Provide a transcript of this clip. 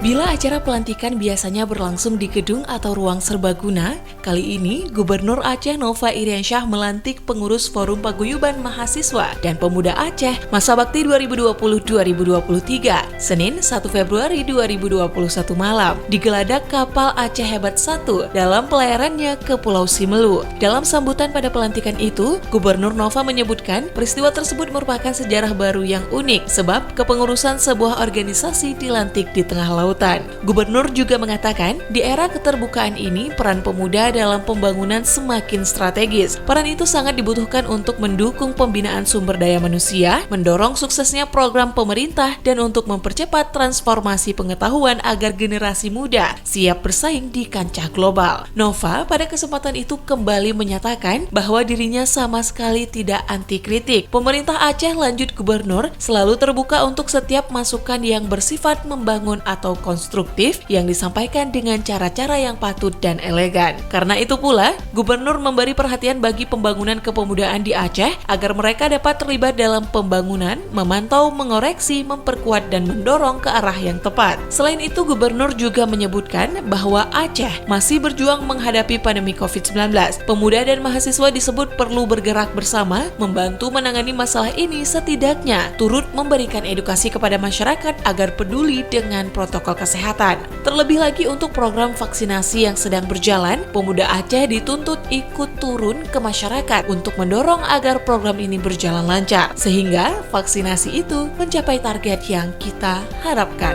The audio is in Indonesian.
Bila acara pelantikan biasanya berlangsung di gedung atau ruang serbaguna, kali ini Gubernur Aceh Nova Iriansyah melantik pengurus Forum Paguyuban Mahasiswa dan Pemuda Aceh Masa Bakti 2020-2023, Senin 1 Februari 2021 malam, di geladak kapal Aceh Hebat 1 dalam pelayarannya ke Pulau Simelu. Dalam sambutan pada pelantikan itu, Gubernur Nova menyebutkan peristiwa tersebut merupakan sejarah baru yang unik sebab kepengurusan sebuah organisasi dilantik di tengah lautan. Gubernur juga mengatakan, di era keterbukaan ini, peran pemuda dalam pembangunan semakin strategis. Peran itu sangat dibutuhkan untuk mendukung pembinaan sumber daya manusia, mendorong suksesnya program pemerintah, dan untuk mempercepat transformasi pengetahuan agar generasi muda siap bersaing di kancah global. Nova pada kesempatan itu kembali menyatakan bahwa dirinya sama sekali tidak anti kritik. Pemerintah Aceh, lanjut Gubernur, selalu terbuka untuk setiap masukan yang bersifat membangun atau konstruktif yang disampaikan dengan cara-cara yang patut dan elegan. Karena itu pula, Gubernur memberi perhatian bagi pembangunan kepemudaan di Aceh agar mereka dapat terlibat dalam pembangunan, memantau, mengoreksi, memperkuat, dan mendorong ke arah yang tepat. Selain itu, Gubernur juga menyebutkan bahwa Aceh masih berjuang menghadapi pandemi COVID-19. Pemuda dan mahasiswa disebut perlu bergerak bersama, membantu menangani masalah ini, setidaknya turut memberikan edukasi kepada masyarakat agar peduli dengan protokol kesehatan. Terlebih lagi untuk program vaksinasi yang sedang berjalan, pemuda Aceh dituntut ikut turun ke masyarakat untuk mendorong agar program ini berjalan lancar, sehingga vaksinasi itu mencapai target yang kita harapkan.